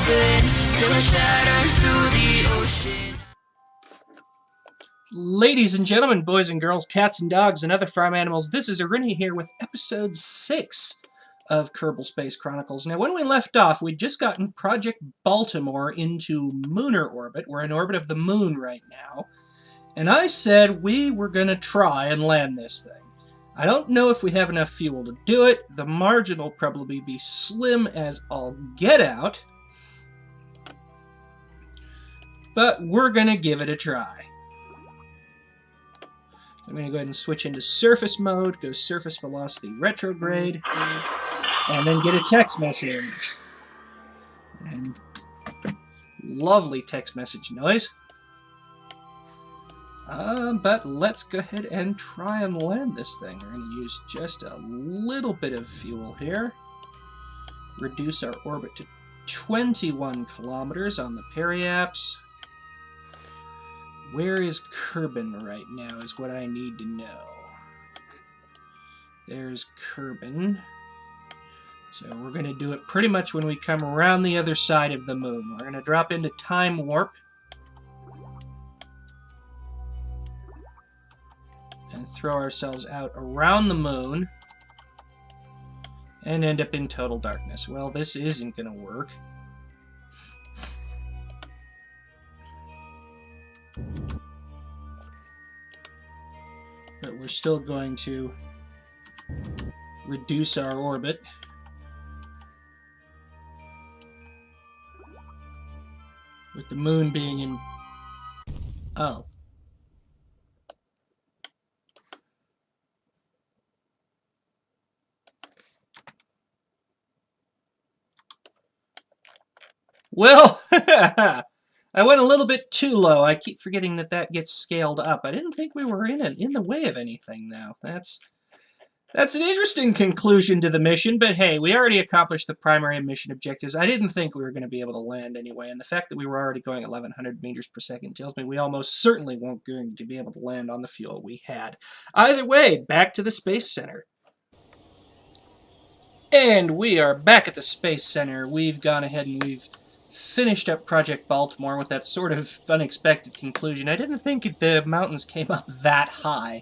orbit till it shatters through the ocean. Ladies and gentlemen, boys and girls, cats and dogs, and other farm animals, this is Arini here with episode 6 of Kerbal Space Chronicles. Now, when we left off, we'd just gotten Project Baltimore into lunar orbit. We're in orbit of the moon right now. And I said we were going to try and land this thing. I don't know if we have enough fuel to do it. The margin will probably be slim as all get out. But we're going to give it a try. I'm going to go ahead and switch into surface mode, go surface velocity retrograde, and then get a text message. And lovely text message noise. But let's go ahead and try and land this thing. We're going to use just a little bit of fuel here. Reduce our orbit to 21 kilometers on the periaps. Where is Kerbal right now is what I need to know. There's Kerbal. So we're going to do it pretty much when we come around the other side of the moon. We're going to drop into time warp. And throw ourselves out around the moon. And end up in total darkness. Well, this isn't going to work. But we're still going to reduce our orbit. With the moon being in... Oh. Well, I went a little bit too low. I keep forgetting that that gets scaled up. I didn't think we were in the way of anything now. That's an interesting conclusion to the mission, but hey, we already accomplished the primary mission objectives. I didn't think we were going to be able to land anyway, and the fact that we were already going 1,100 meters per second tells me we almost certainly weren't going to be able to land on the fuel we had. Either way, back to the Space Center. And we are back at the Space Center. We've gone ahead and we've finished up Project Baltimore with that sort of unexpected conclusion. I didn't think the mountains came up that high.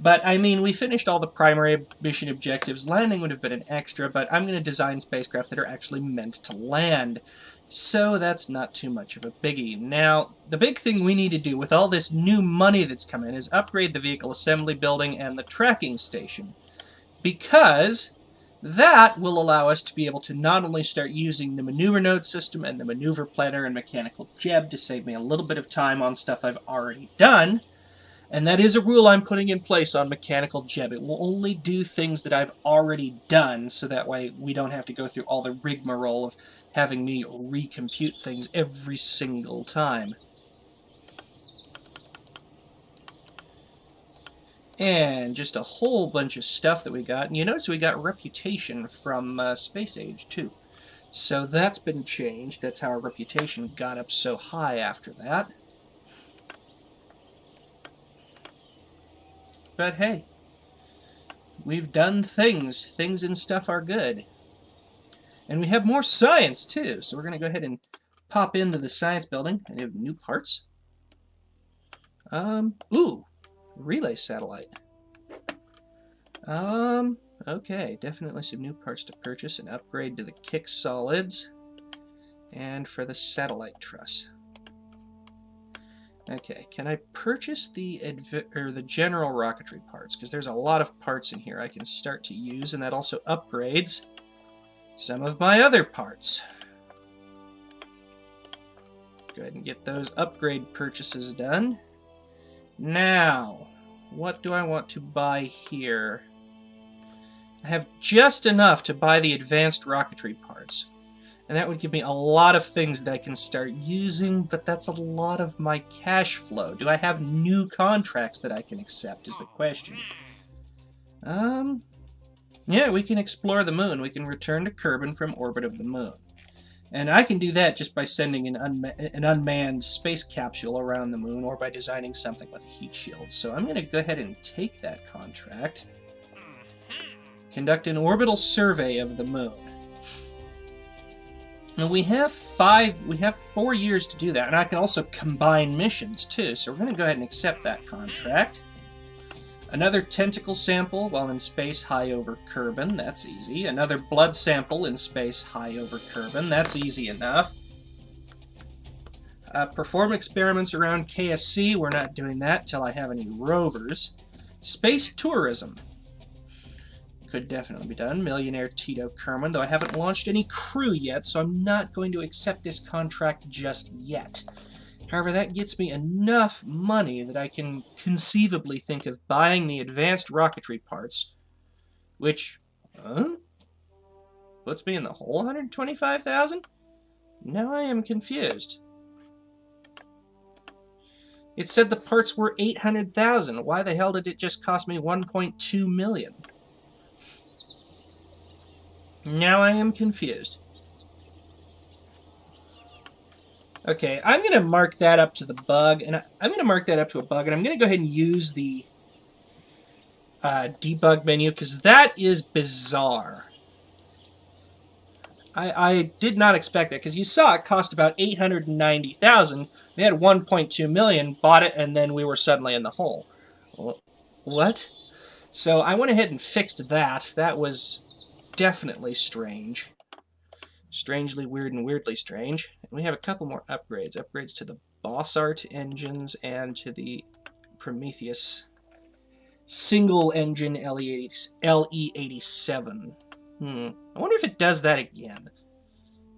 But, I mean, we finished all the primary mission objectives. Landing would have been an extra, but I'm going to design spacecraft that are actually meant to land. So that's not too much of a biggie. Now, the big thing we need to do with all this new money that's come in is upgrade the vehicle assembly building and the tracking station. Because that will allow us to be able to not only start using the maneuver node system and the maneuver planner and mechanical jeb to save me a little bit of time on stuff I've already done, and that is a rule I'm putting in place on mechanical jeb. It will only do things that I've already done, so that way we don't have to go through all the rigmarole of having me recompute things every single time. And just a whole bunch of stuff that we got. And you notice we got reputation from Space Age, too. So that's been changed. That's how our reputation got up so high after that. But hey, we've done things. Things and stuff are good. And we have more science, too. So we're going to go ahead and pop into the science building. And we have new parts. Ooh. Relay satellite. Okay, definitely some new parts to purchase and upgrade to the kick solids and for the satellite truss. Okay, can I purchase the general rocketry parts? Because there's a lot of parts in here I can start to use, and that also upgrades some of my other parts. Go ahead and get those upgrade purchases done. Now, what do I want to buy here? I have just enough to buy the advanced rocketry parts. And that would give me a lot of things that I can start using, but that's a lot of my cash flow. Do I have new contracts that I can accept is the question. Yeah, we can explore the moon. We can return to Kerbal from orbit of the moon. And I can do that just by sending an unmanned space capsule around the moon or by designing something with a heat shield. So I'm going to go ahead and take that contract. Conduct an orbital survey of the moon. Now we have 4 years to do that, and I can also combine missions too, so we're going to go ahead and accept that contract. Another tentacle sample while in space high over Kerbal, that's easy. Another blood sample in space high over Kerbal, that's easy enough. Perform experiments around KSC, we're not doing that till I have any rovers. Space tourism. Could definitely be done. Millionaire Tito Kerman, though I haven't launched any crew yet, so I'm not going to accept this contract just yet. However, that gets me enough money that I can conceivably think of buying the advanced rocketry parts, which puts me in the whole 125,000? Now I am confused. It said the parts were 800,000. Why the hell did it just cost me 1.2 million? Now I am confused. Okay, I'm going to mark that up to the bug, and I'm going to mark that up to a bug, and I'm going to go ahead and use the debug menu, because that is bizarre. I did not expect that, because you saw it cost about 890,000. We had 1.2 million, bought it, and then we were suddenly in the hole. What? So I went ahead and fixed that. That was definitely strange. Strangely weird and weirdly strange. And we have a couple more upgrades. Upgrades to the Boss Art engines and to the Prometheus single engine LE87. I wonder if it does that again.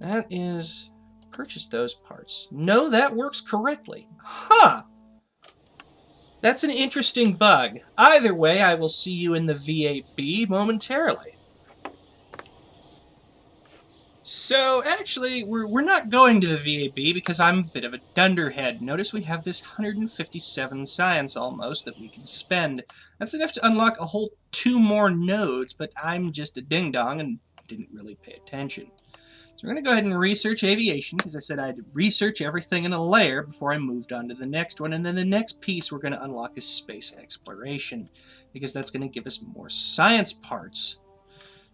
That is... purchase those parts. No, that works correctly. Huh! That's an interesting bug. Either way, I will see you in the VAB momentarily. So, actually, we're not going to the VAB because I'm a bit of a dunderhead. Notice we have this 157 science almost that we can spend. That's enough to unlock a whole 2 more nodes, but I'm just a ding-dong and didn't really pay attention. So we're going to go ahead and research aviation, because I said I'd research everything in a layer before I moved on to the next one. And then the next piece we're going to unlock is space exploration, because that's going to give us more science parts.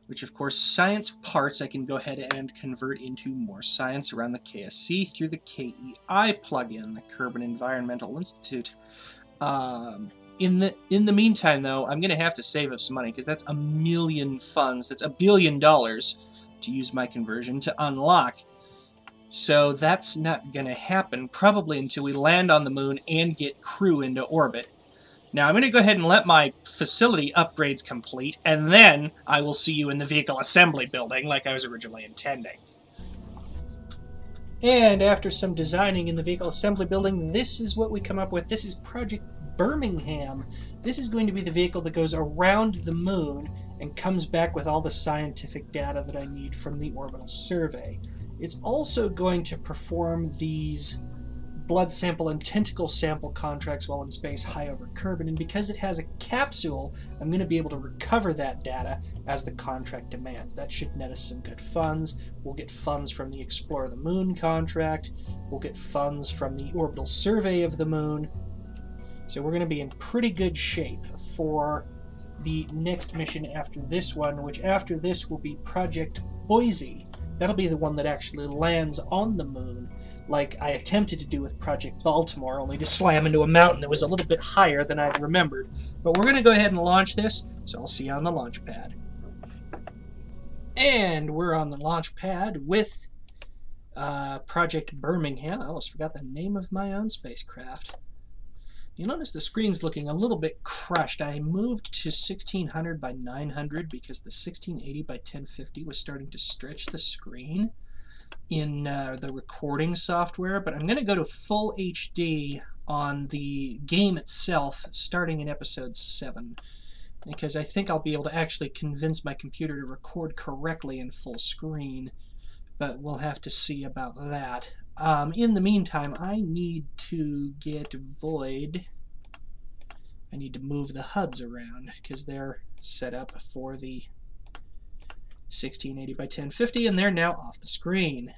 Which, of course, science parts I can go ahead and convert into more science around the KSC through the KEI plugin, the Kerbal Environmental Institute. In the meantime, though, I'm going to have to save up some money, because that's $1 million funds. That's $1 billion to use my conversion to unlock. So that's not going to happen, probably until we land on the moon and get crew into orbit. Now, I'm going to go ahead and let my facility upgrades complete, and then I will see you in the vehicle assembly building like I was originally intending. And after some designing in the vehicle assembly building, this is what we come up with. This is Project Birmingham. This is going to be the vehicle that goes around the moon and comes back with all the scientific data that I need from the orbital survey. It's also going to perform these blood sample and tentacle sample contracts while in space high over Kerbal, and because it has a capsule, I'm going to be able to recover that data as the contract demands. That should net us some good funds. We'll get funds from the Explore the Moon contract. We'll get funds from the orbital survey of the moon. So we're going to be in pretty good shape for the next mission after this one, which after this will be Project Boise. That'll be the one that actually lands on the moon, like I attempted to do with Project Baltimore, only to slam into a mountain that was a little bit higher than I'd remembered. But we're going to go ahead and launch this, so I'll see you on the launch pad. And we're on the launch pad with Project Birmingham. I almost forgot the name of my own spacecraft. You'll notice the screen's looking a little bit crushed. I moved to 1600 by 900 because the 1680 by 1050 was starting to stretch the screen in the recording software, but I'm going to go to full HD on the game itself starting in episode 7, because I think I'll be able to actually convince my computer to record correctly in full screen, but we'll have to see about that. In the meantime, I need to get Void. I need to move the HUDs around because they're set up for the 1680 by 1050, and they're now off the screen.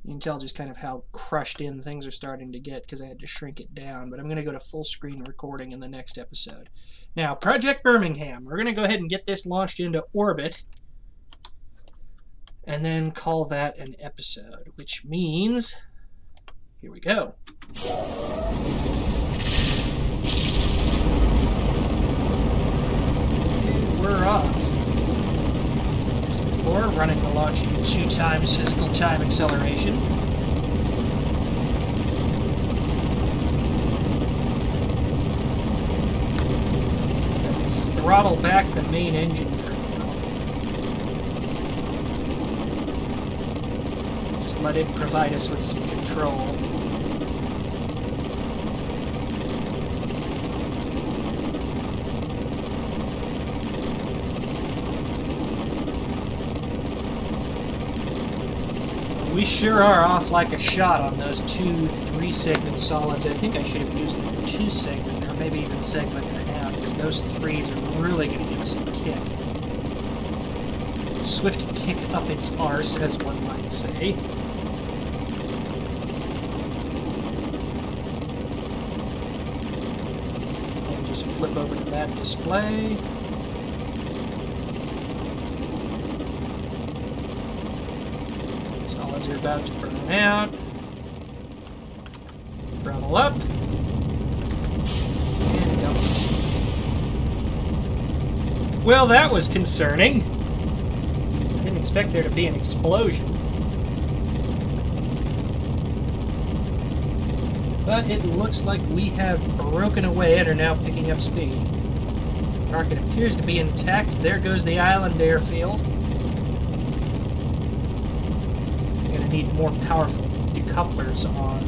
You can tell just kind of how crushed in things are starting to get because I had to shrink it down, but I'm going to go to full screen recording in the next episode. Now, Project Birmingham. We're going to go ahead and get this launched into orbit. and then call that an episode, which means, here we go. And we're off. As before, running the launch in 2 times physical time acceleration. Throttle back the main engine for now. Just let it provide us with some control. We sure are off like a shot on those 2 3-segment solids. I think I should have used the 2-segment, or maybe even segment and a half, because those 3s are really going to give us a kick. Swift kick up its arse, as one might say. And just flip over to that display. Solids are about to burn out. Throttle up. And dump the seat. Well, that was concerning. I didn't expect there to be an explosion. But it looks like we have broken away and are now picking up speed. Rocket appears to be intact. There goes the island airfield. We're going to need more powerful decouplers on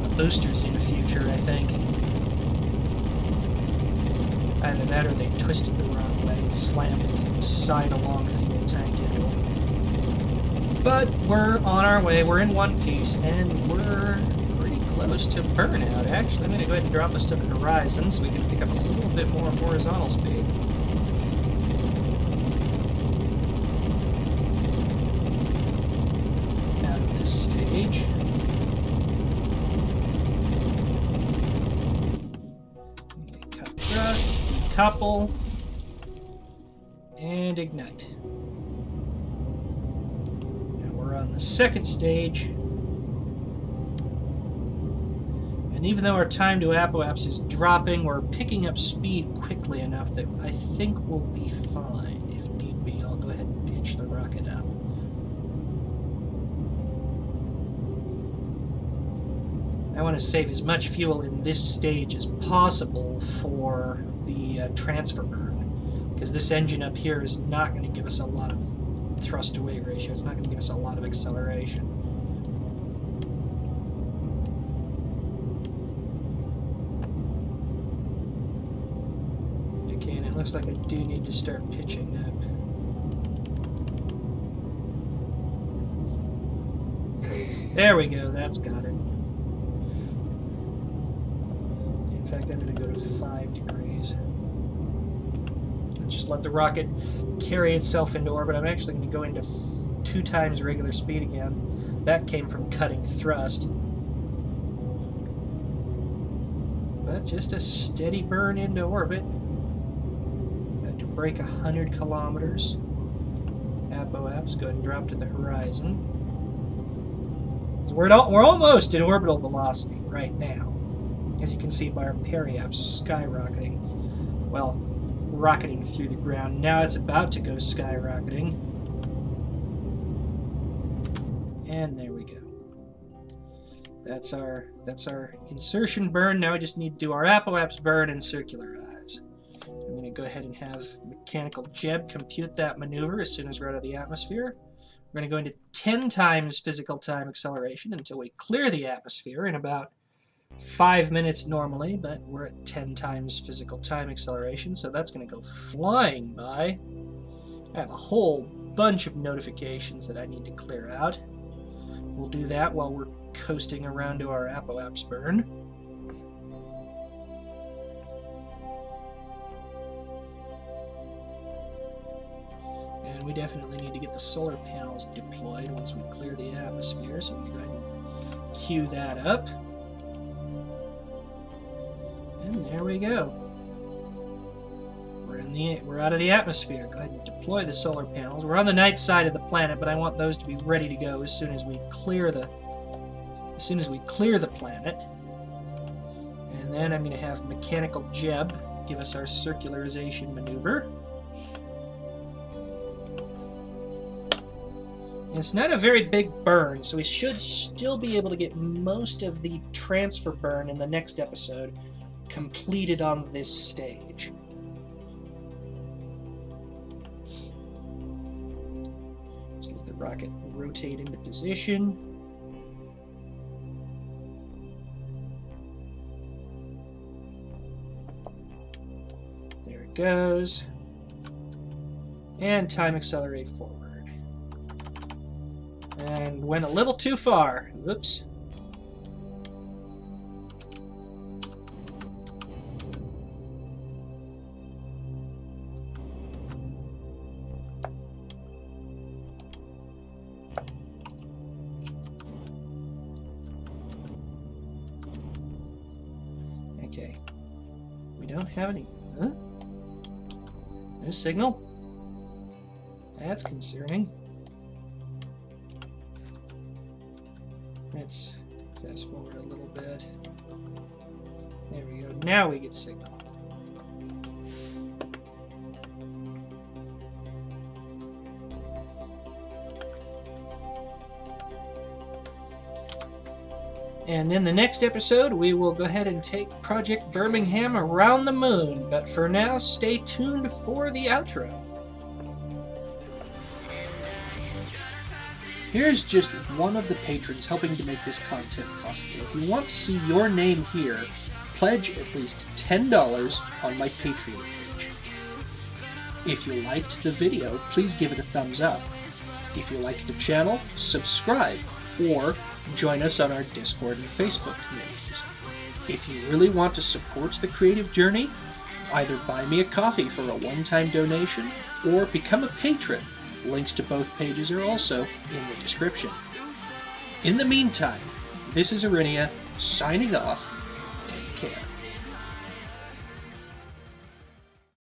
the boosters in the future, I think. Either that or they twisted the wrong way and slammed the side-along fuel tank into them. But we're on our way, we're in one piece, and we're pretty close to burnout, actually. I'm going to go ahead and drop us to the horizon so we can pick up a little bit more horizontal speed. Out of this stage. Cut thrust. Decouple, and ignite. Now we're on the second stage, and even though our time to apoapse is dropping, we're picking up speed quickly enough that I think we'll be fine. If need be, I'll go ahead and pitch the rocket up. I want to save as much fuel in this stage as possible for the transfer burn, because this engine up here is not going to give us a lot of thrust to weight ratio. It's not going to give us a lot of acceleration. Okay, and it looks like I do need to start pitching up. There we go, that's got it. In fact, I'm going to go to 5 degrees. Just let the rocket carry itself into orbit. I'm actually going to go into 2 times regular speed again. That came from cutting thrust. But just a steady burn into orbit. About to break 100 kilometers. Apoapse, go ahead and drop to the horizon. We're almost at orbital velocity right now. As you can see by our periapse skyrocketing. Well, rocketing through the ground. Now it's about to go skyrocketing. And there we go. That's our insertion burn. Now we just need to do our apoapse burn and circularize. I'm going to go ahead and have mechanical Jeb compute that maneuver as soon as we're out of the atmosphere. We're going to go into 10 times physical time acceleration until we clear the atmosphere in about 5 minutes normally, but we're at 10 times physical time acceleration, so that's going to go flying by. I have a whole bunch of notifications that I need to clear out. We'll do that while we're coasting around to our apoapse burn. And we definitely need to get the solar panels deployed once we clear the atmosphere, so we go ahead and cue that up. And there we go. We're in we're out of the atmosphere. Go ahead and deploy the solar panels. We're on the night side of the planet, but I want those to be ready to go as soon as we clear the planet. And then I'm going to have Mechanical Jeb give us our circularization maneuver. And it's not a very big burn, so we should still be able to get most of the transfer burn in the next episode completed on this stage. Just let the rocket rotate into position. There it goes. And time accelerate forward. And went a little too far. Whoops. Okay. We don't have any... Huh? No signal? That's concerning. Let's fast forward a little bit. There we go. Now we get signal. And in the next episode, we will go ahead and take Project Birmingham around the moon. But for now, stay tuned for the outro. Here's just one of the patrons helping to make this content possible. If you want to see your name here, pledge at least $10 on my Patreon page. If you liked the video, please give it a thumbs up. If you like the channel, subscribe, or join us on our Discord and Facebook communities. If you really want to support the creative journey, either buy me a coffee for a one-time donation, or become a patron. Links to both pages are also in the description. In the meantime, this is Arinia signing off.